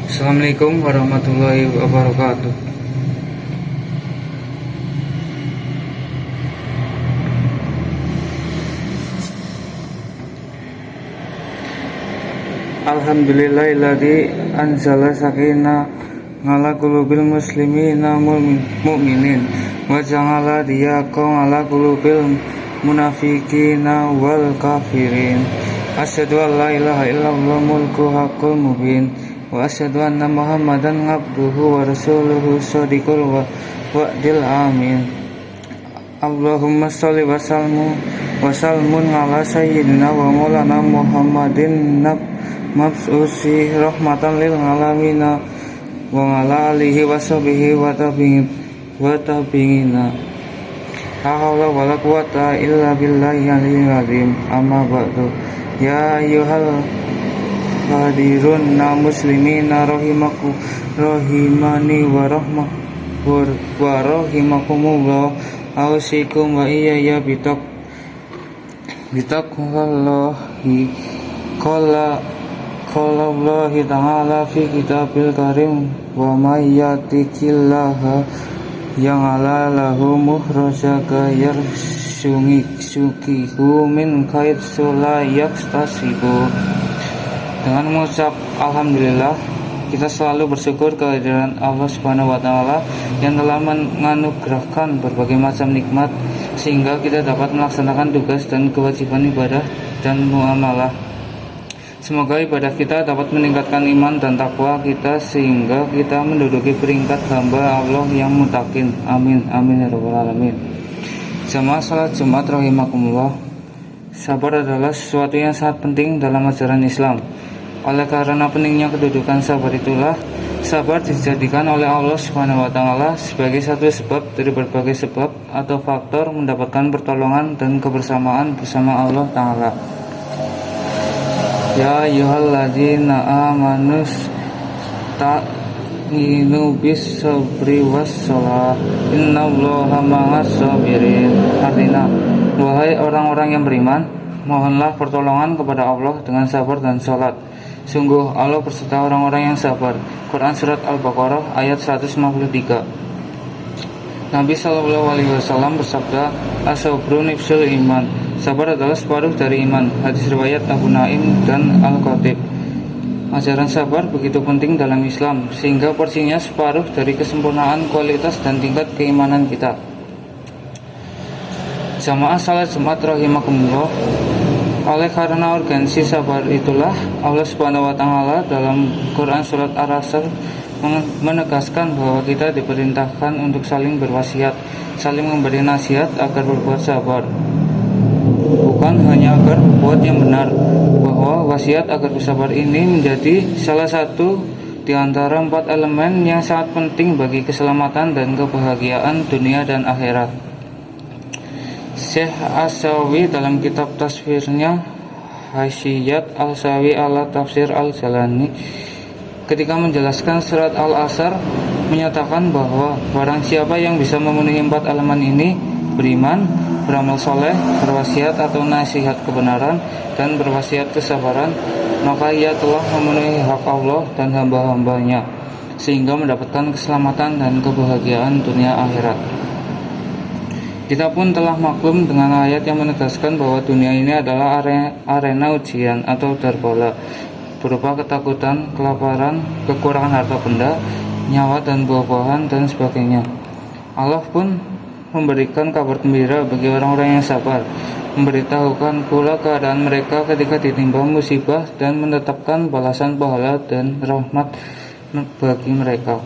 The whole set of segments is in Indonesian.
Assalamualaikum warahmatullahi wabarakatuh. Alhamdulillahilladzi anzala sakinah ala qulubil muslimina mu'minin wa ja'ala diyaqan ala qulubil munafiqina wal kafirin. Asyhadu an la ilaha illallah mulku haqqul mubin wa asyhadu anna muhammadan abduhu wa rasuluhu shadiqul wa'dil amin. Allahumma sholli wa salmun ala sayyidina wa maulana Muhammadin mabsusi rahmatan lil alamin wa ala alihi wa sahbihi wa tabi'ina. La haula wa la quwata illa billahi al-aliyyil azim. Amma ba'du. Ya ayyuhal hadirun muslimina rahimani wa rahimakumullah. Ausikum wa iyaya bitaqwallahi qala Allah ta'ala fi kitabil karim wa may yattaqillaha yaj'al lahu makhraja yarzuqhu min haitsu la yahtasib. Dengan mengucap alhamdulillah, kita selalu bersyukur kehadiran Allah Subhanahu wa taala yang telah menganugerahkan berbagai macam nikmat sehingga kita dapat melaksanakan tugas dan kewajiban ibadah dan muamalah. Semoga ibadah kita dapat meningkatkan iman dan takwa kita sehingga kita menduduki peringkat hamba Allah yang muttaqin. Amin amin ya rabbal alamin. Jamaah salat Jumat rahimakumullah. Sabar adalah sesuatu yang sangat penting dalam ajaran Islam. Oleh karena pentingnya kedudukan sabar itulah sabar dijadikan oleh Allah Subhanahu wa taala sebagai satu sebab dari berbagai sebab atau faktor mendapatkan pertolongan dan kebersamaan bersama Allah taala. Ya ayyuhalladzina amanu ta'inu bis sabri was shalah innallaha ma'as sabirin. Artinya, wahai orang-orang yang beriman, mohonlah pertolongan kepada Allah dengan sabar dan salat. Sungguh Allah berserta orang-orang yang sabar. Quran Surat Al-Baqarah ayat 153. Nabi SAW bersabda, as-sabru nifsul iman. Sabar adalah separuh dari iman. Hadis riwayat Abu Naim dan Al-Khatib. Ajaran sabar begitu penting dalam Islam sehingga porsinya separuh dari kesempurnaan kualitas dan tingkat keimanan kita. Jamaah salat Jumat rahimakumullah. Oleh karena urgensi sabar itulah Allah Subhanahu wa taala dalam Quran Surat Ar-Asr menegaskan bahwa kita diperintahkan untuk saling berwasiat, saling memberi nasihat agar berbuat sabar. Bukan hanya agar berbuat yang benar, bahwa wasiat agar bersabar ini menjadi salah satu di antara 4 elemen yang sangat penting bagi keselamatan dan kebahagiaan dunia dan akhirat. Syekh As-Sawi dalam kitab tasfirnya Hasyiyat Al-Sawi ala Tafsir Al-Jalani ketika menjelaskan surat Al-Asr menyatakan bahwa barang siapa yang bisa memenuhi 4 elemen ini, beriman, beramal soleh, berwasiat atau nasihat kebenaran, dan berwasiat kesabaran, maka ia telah memenuhi hak Allah dan hamba-hambanya sehingga mendapatkan keselamatan dan kebahagiaan dunia akhirat. Kita pun telah maklum dengan ayat yang menegaskan bahwa dunia ini adalah arena ujian atau darbala berupa ketakutan, kelaparan, kekurangan harta benda, nyawa dan buah-buahan dan sebagainya. Allah pun memberikan kabar gembira bagi orang-orang yang sabar, memberitahukan pula keadaan mereka ketika ditimpa musibah dan menetapkan balasan pahala dan rahmat bagi mereka.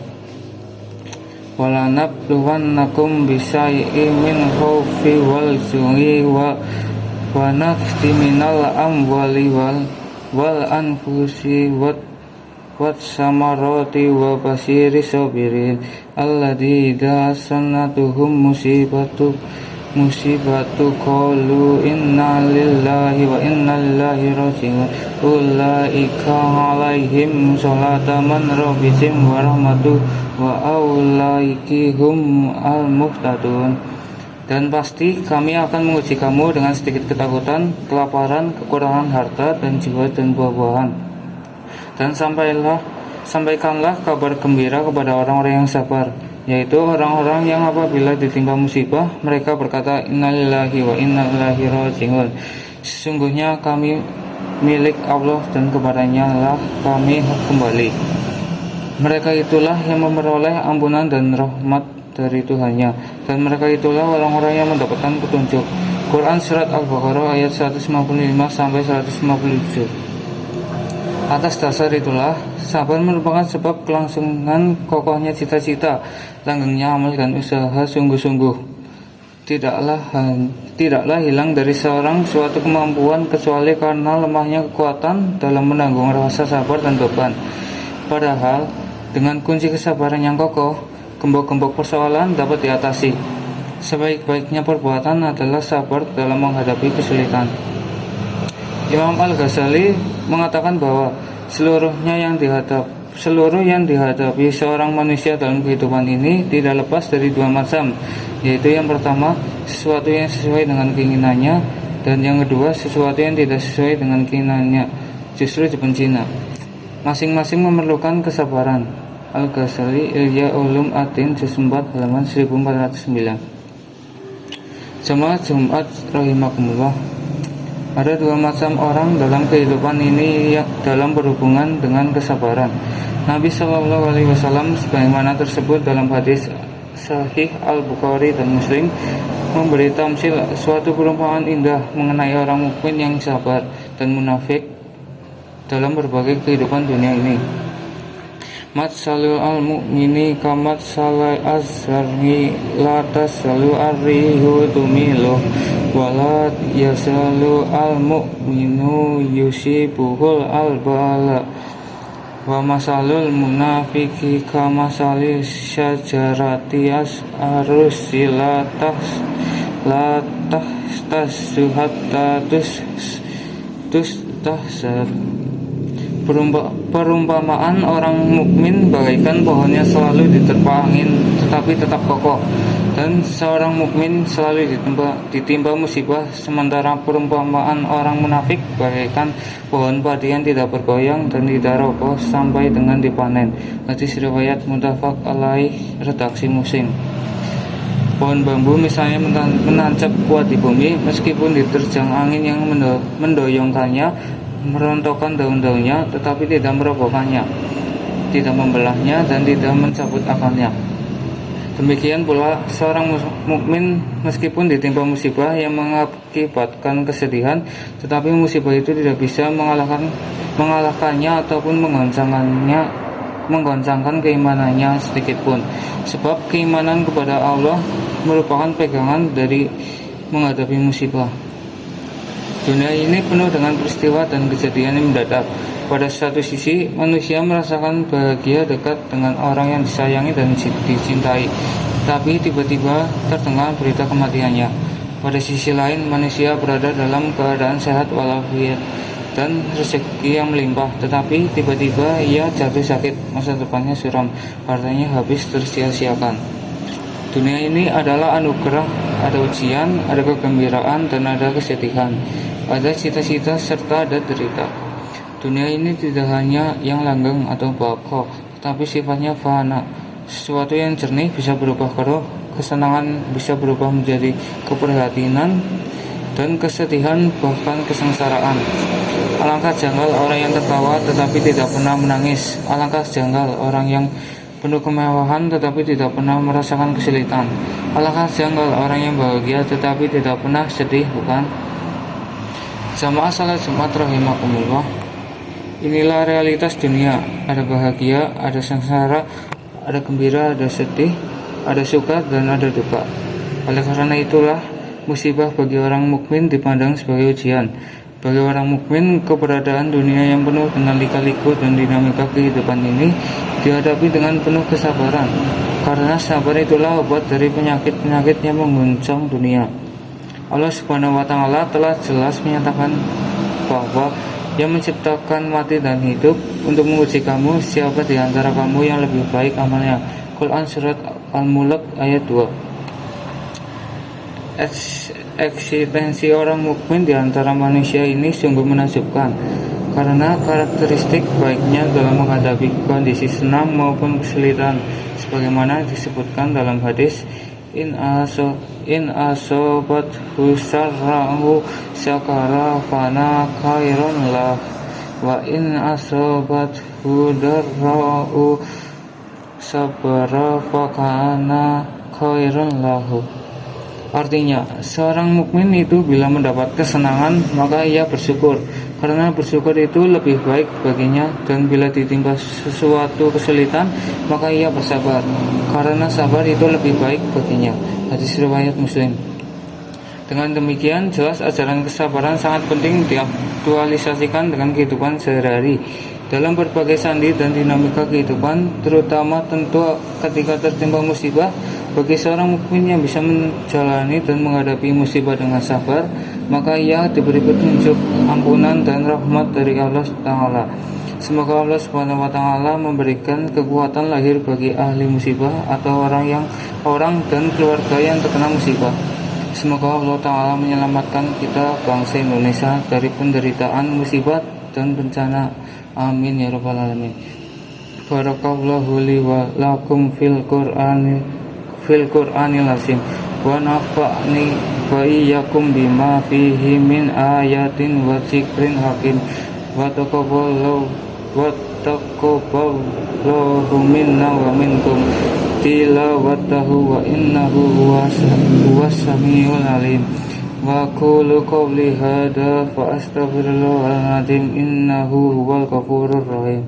Walanabluwannakum bisyai'in min khawfi wal ju'i wa naqsi minal amwali wal anfusi wat samarati wa basiri sabirin alladzi idza sanatuhum musibatu qalu inna lillahi wa inna ilaihi raji'un ulaika alaihim salatu man rabbihim wa rahmatu wa aulaiki hum al-muhtadun. Dan pasti kami akan menguji kamu dengan sedikit ketakutan, kelaparan, kekurangan harta dan jiwa dan buah-buahan. Dan sampailah Sampaikanlah kabar gembira kepada orang-orang yang sabar, yaitu orang-orang yang apabila ditimpa musibah, mereka berkata, Innalillahi wa inna ilaihi raji'un. Sesungguhnya kami milik Allah dan kepadanya lah kami kembali. Mereka itulah yang memperoleh ampunan dan rahmat dari Tuhannya, dan mereka itulah orang-orang yang mendapatkan petunjuk. Quran Surat Al-Baqarah ayat 155-157. Atas dasar itulah, sabar merupakan sebab kelangsungan kokohnya cita-cita, langgengnya amal dan usaha sungguh-sungguh. Tidaklah hilang dari seorang suatu kemampuan kecuali karena lemahnya kekuatan dalam menanggung rasa sabar dan beban. Padahal, dengan kunci kesabaran yang kokoh, gembok-gembok persoalan dapat diatasi. Sebaik-baiknya perbuatan adalah sabar dalam menghadapi kesulitan. Imam Al-Ghazali mengatakan bahwa seluruh yang dihadapi seorang manusia dalam kehidupan ini tidak lepas dari dua macam, yaitu yang pertama, sesuatu yang sesuai dengan keinginannya, dan yang kedua, sesuatu yang tidak sesuai dengan keinginannya, justru dibencinya. Masing-masing memerlukan kesabaran. Al-Ghazali, Ihya Ulumuddin, juz 4, halaman 1409. Jemaah Jumat rahimakumullah. Ada dua macam orang dalam kehidupan ini dalam berhubungan dengan kesabaran. Nabi Shallallahu Alaihi Wasallam sebagaimana tersebut dalam hadis Sahih Al-Bukhari dan Muslim memberi tamsil suatu perumpamaan indah mengenai orang mukmin yang sabar dan munafik dalam berbagai kehidupan dunia ini. Matsalul al-mu'mini kamat salai azharni la tasalu arrihu tumilu wala yasalu al-mu'minu yusibuhul al-bala wa masalul munafiki kamasali syajarati as'arusi la tahstasuhatta tahsar. Perumpamaan orang mukmin bagaikan pohonnya selalu diterpa angin tetapi tetap kokoh, dan seorang mukmin selalu ditimpa musibah, sementara perumpamaan orang munafik bagaikan pohon padi yang tidak bergoyang dan tidak roboh sampai dengan dipanen. Hadis riwayat muttafaq alaih, redaksi Muslim. Pohon bambu misalnya menancap kuat di bumi, meskipun diterjang angin yang mendoyongkannya, merontokkan daun-daunnya, tetapi tidak merobohkannya, tidak membelahnya, dan tidak mencabut akarnya. Demikian pula seorang mukmin meskipun ditimpa musibah yang mengakibatkan kesedihan, tetapi musibah itu tidak bisa mengalahkannya ataupun menggoncangkan keimanannya sedikitpun, sebab keimanan kepada Allah merupakan pegangan dari menghadapi musibah. Dunia ini penuh dengan peristiwa dan kejadian yang mendadak. Pada satu sisi, manusia merasakan bahagia dekat dengan orang yang disayangi dan dicintai, tapi tiba-tiba terdengar berita kematiannya. Pada sisi lain, manusia berada dalam keadaan sehat walafiat dan rezeki yang melimpah, tetapi tiba-tiba ia jatuh sakit, masa depannya suram, hartanya habis tersia-siakan. Dunia ini adalah anugerah, ada ujian, ada kegembiraan, dan ada kesedihan. Ada cita-cita serta ada derita. Dunia ini tidak hanya yang langgeng atau bako, tetapi sifatnya fana. Sesuatu yang jernih bisa berubah keruh, kesenangan bisa berubah menjadi keprihatinan, dan kesedihan bahkan kesengsaraan. Alangkah janggal orang yang tertawa tetapi tidak pernah menangis. Alangkah janggal orang yang penuh kemewahan tetapi tidak pernah merasakan kesulitan. Alangkah janggal orang yang bahagia tetapi tidak pernah sedih, bukan? Jamaah salat Jumat rahimakumullah. Inilah realitas dunia. Ada bahagia, ada sengsara, ada gembira, ada sedih, ada suka, dan ada duka. Oleh karena itulah, musibah bagi orang mukmin dipandang sebagai ujian. Bagi orang mukmin, keberadaan dunia yang penuh dengan lika-liku dan dinamika kehidupan ini dihadapi dengan penuh kesabaran. Karena sabar itulah obat dari penyakit-penyakit yang mengguncang dunia. Allah Subhanahu wa Ta'ala telah jelas menyatakan bahwa yang menciptakan mati dan hidup untuk menguji kamu, siapa di antara kamu yang lebih baik amalnya. Quran Surat Al-Mulk ayat 2. Eksistensi orang mukmin di antara manusia ini sungguh menakjubkan. karena karakteristik baiknya dalam menghadapi kondisi senang maupun kesulitan, sebagaimana disebutkan dalam hadis, in asobat husarrahu syakara fana khairon lah, wa in asobat hudarra'u sabara fakana khairon lahu. Artinya, seorang mukmin itu bila mendapat kesenangan maka ia bersyukur, karena bersyukur itu lebih baik baginya, dan bila ditimpa sesuatu kesulitan maka ia bersabar, karena sabar itu lebih baik baginya. Hadis riwayat Muslim. Dengan demikian, jelas ajaran kesabaran sangat penting diaktualisasikan dengan kehidupan sehari-hari dalam berbagai sandi dan dinamika kehidupan, terutama tentu ketika tertimpa musibah. Bagi seorang mukmin yang bisa menjalani dan menghadapi musibah dengan sabar, maka ia diberi petunjuk, ampunan dan rahmat dari Allah Ta'ala. Semoga Allah Subhanahu wa Ta'ala memberikan kekuatan lahir bagi ahli musibah atau orang dan keluarga yang terkena musibah. Semoga Allah Ta'ala menyelamatkan kita bangsa Indonesia dari penderitaan musibah dan bencana. Amin ya rabbal alamin. Barakallahu li wa lakum fil Qur'anil azim wa nafa'ni wa iyyakum bima fihi min ayatin wa dzikrin hakim wa taqabbalallahu minna wa minkum tilawatahu wa innahu huwas samiul alim. Wa qulu qawli hadza fa astaghfirullahal azim innahu huwal ghafurur rahim.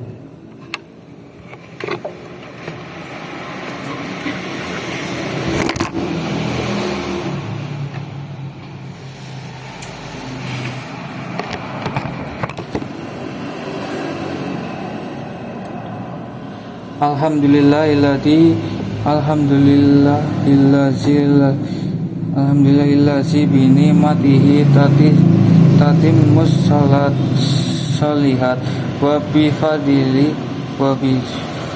Alhamdulillahi bi ni'matihi tatimmus shalihat wa bi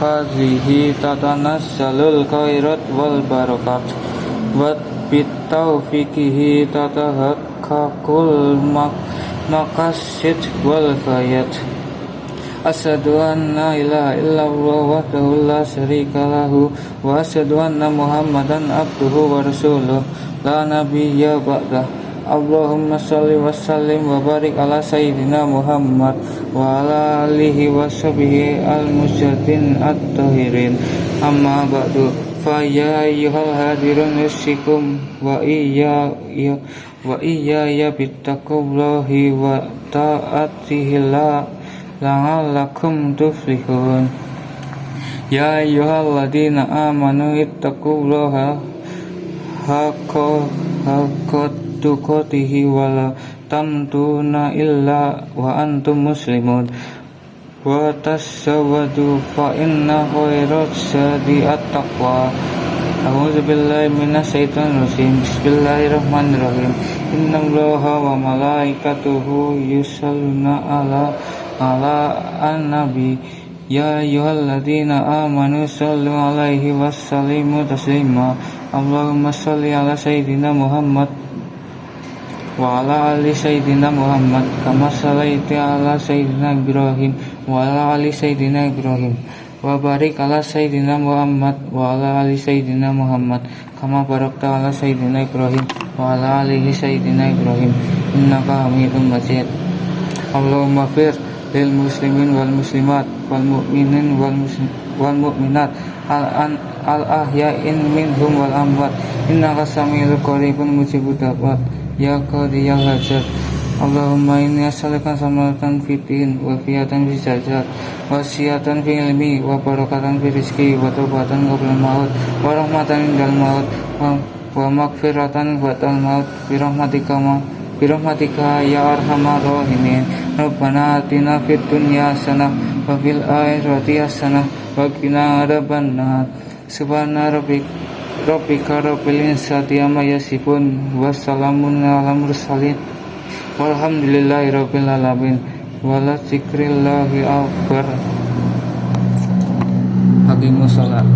fadlihi tatanassalul khairat wal barakat wa bi taufiqihi tatahaqqaqul maqasid wal ghayat. Asyhadu an la ilaha illallah wahdahu la syarika lahu wa asyhadu anna Muhammadan abduhu wa rasuluh la nabiyya ba'dah. Allahumma shalli wa sallim wa barik ala sayyidina Muhammad wa ala alihi wa sahbihi al-mujahidin at-tahirin. Amma ba'du, fa ya ayyuhal hadirun usikum wa iya bittaqwallahi wa ta'atihi la'allakum tuflihun. Ya ayyuhalladzina amanu ittaqullaha haqqa tuqatih wa la tamutuna illa wa antum muslimun. Wa tasawwadu fa inna khairaz zadi at-taqwa. A'udzu billahi minasyaitonir rajim. Bismillahirrahmanirrahim. Innallaha wa malaikatahu yusholluna ala an-nabi ya ayyuhalladzina amanu shallu alaihi wa sallimu taslima. Allahumma shalli ala sayyidina Muhammad wa ala ali sayyidina Muhammad kama shallaita ala sayyidina Ibrahim wa ala ali sayyidina Ibrahim wa barik ala sayyidina Muhammad wa ala ali sayyidina Muhammad kama barakta ala sayyidina Ibrahim wa ala alihi sayyidina Ibrahim innaka Hamidum Majid. Allahumma fir lil muslimin wal muslimat wal mu'minin wal mu'minat al ahya'in minhum wal amwat innaka samiul qaribun mujibud da'wat ya qadiyal hajat. Allahumma inni as'aluka salamatan fid din wa fiyatan fi sajat wa siyatan fi ilmi wa barakatan fi rizqi wa taubatan qabla maut wa rahmatan indal maut wa maghfiratan ba'dal maut bi rahmatika ya arhamar rahimin. Rabbana atina fid dunya hasanah wa fil akhirati hasanah wa qina adzabannar. Subhana rabbika rabbil izzati amma yasifun wa salamun alal mursalin walhamdulillahi rabbil alamin. Wala dzikrillahi akbar. Hakimus salat.